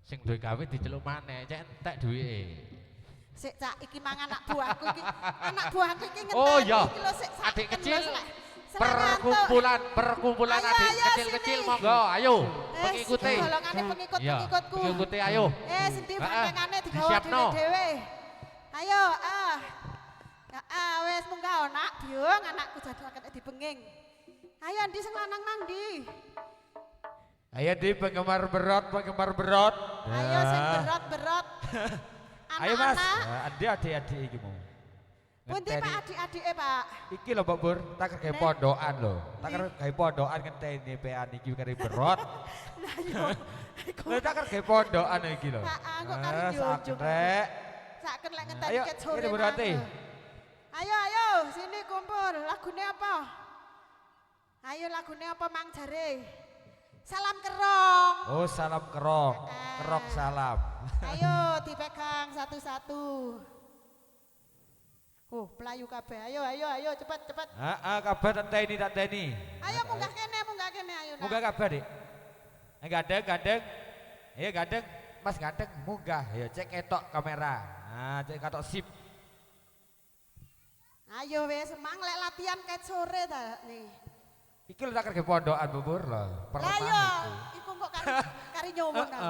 Sing duwe gawe diceluk maneh, cek entek duwike. Sik Cak, iki mang anak buahku iki. Anak buahku iki ngenteni Oh iya. iki lho sik Adik kecil. Perkumpulan Perkumpulan adik kecil-kecil monggo, ayo. Pengikuti. Golongane pengikut-pengikutku. Pengikuti ayo. Sendi pantengane digawa Siapno. dhewe. Ayo, wis munggah nak, Biung, anakku jadwalkan dibenging. Ayo Andi sing lanang nang ndi? Ayo di penggemar berot. Ayo sing berot. Ayo Mas, Andi adik-adik iki mau. Pundi Pak adik-adike Pak? Iki lho Mbak Pur, tak kerja pondokan lho. Tak kerja pondokan ngenteni PAN iki kari berot. Lah yo. Lah tak kerja pondokan iki lho. Heeh, kok kari njunjung. Saken lek ngenteni ayo, ket sore. Ini berarti. Ayo, sini kumpul. Lagune apa? Ayo lagune apa Mang Jare? Salam kerong. Oh, salam kerong. Kerong salam. Ayo dipegang satu-satu. Oh, pelayu kabeh. Ayo, cepat. Kabar tak teni. Ayo munggah kene ayo. Munggah kabar, Dik. Gandeng. Ayo gandeng. Mas gandeng munggah. Ayo cek ketok kamera. Nah, cek ketok sip. Ayo wes semang lek latihan ket sore ta nih. Iki lho tak kerja pondokan bubur lho. Lah iya, iku kok kari nyomong ta.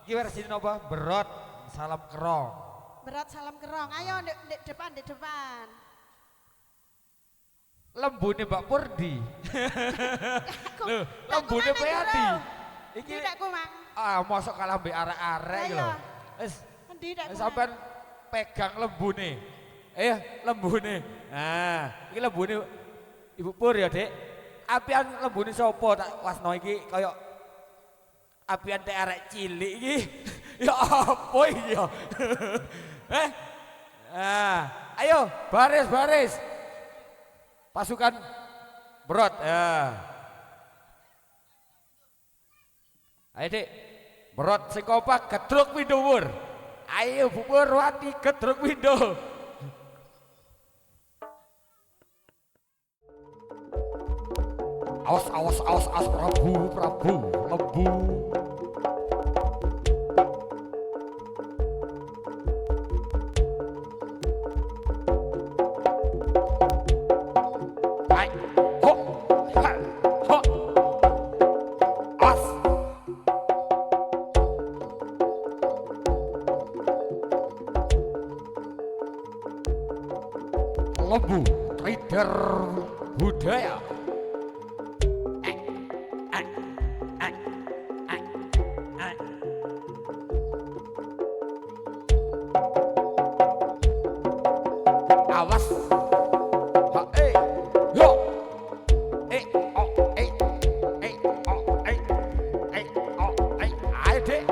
Iki versi napa? Berot salam kerong. Berat salam kerong. Ayo di depan. Lembune Mbak Purdi. Lho, lembune Peyadi. Iki ndekku Mang. Mosok kalah mbek arek-arek iki lho. Wis Endi ndekku. sampean pegang lembune. Lembune. Nah, iki lembune Ibu Pur ya, Dik. Apian lembune sapa tak wasno iki kaya apian teh arek cilik iki. Ya apa iki ya? Ayo baris. Pasukan berot ya. Ayo Dik. Berot sing kompak gedruk pindho. Ayo Bu Purwati gedruk pindho. Awas Prabu, lembu. Lembu, trader budaya. Awas. Ayo Dek.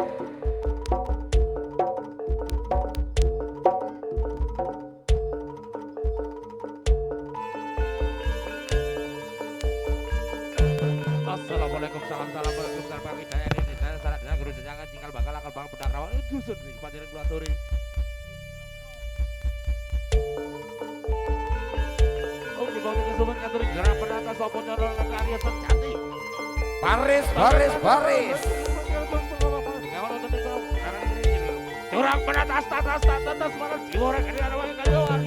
Assalamualaikum salam Pak Hidayat ini saya sarat dengan guru jangan tinggal bakal akal bakal pedang rawan itu dusun di Pajaran Kulaturi. Oke, bagi kesuman kantor gerak penata sopo nyorong karya sejati. Baris. Curang penatas tatas para jiwa orang karya rawan karyawan.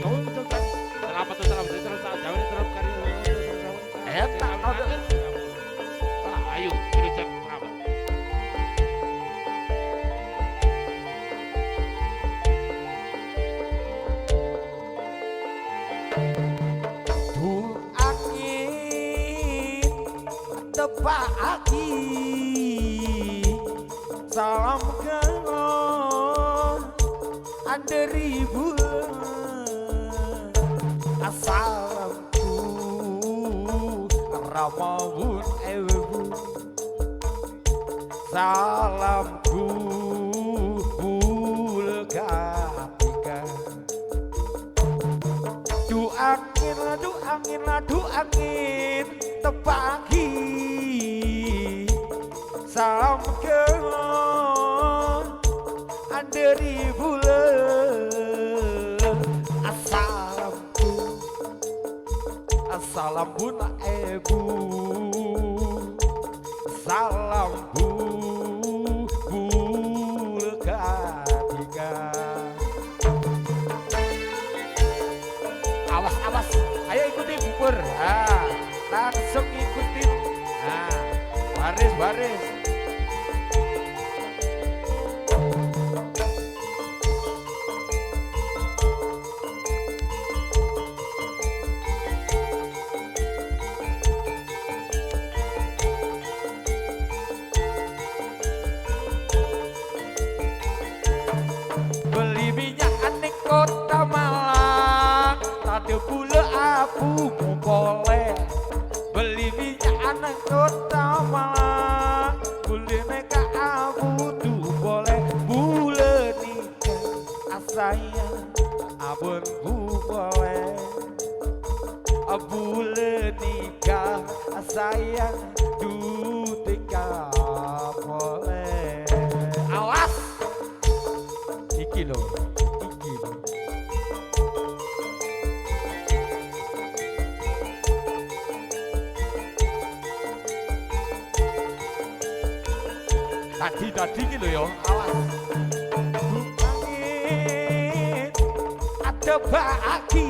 Selamat saat jauh ini terus karya. Ayo, kita cek apa? Angin tepaki salam kengon ada ribu asalamku ramabun ewu salamku bulgatika du angin tepagi salam kengon anderi bulan asalampun ebu salam bu aku boleh beli minyak anak kota Malang boleh neka aku tuh boleh boleh nikah sayang abangku boleh boleh nikah sayang dutika boleh awas iki lho tadi gitu ya awas angin ada bagi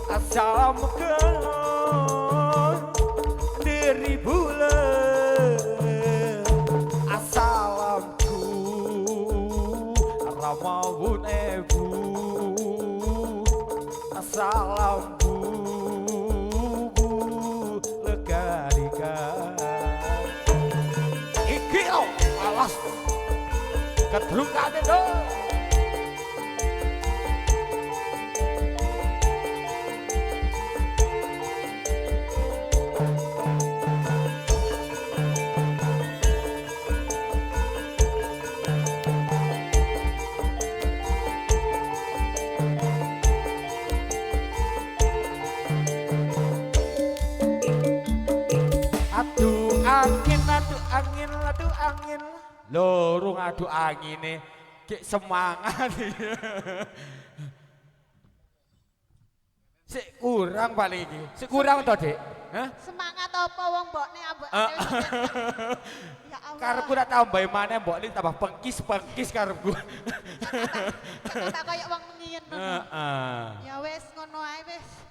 asal mekon dari bulan asalamku ramawun ebu asalamku legarika awas kedrungan itu aduh angin lorong adu angine kek semangat sik kurang paling iki sik kurang to Dik semangat apa wong mbokne ambek ya Allah karepku nak tambah maneh mbok ini tambah pengkis karepku tak koyo wong ngien heeh ya wis ngono ae wis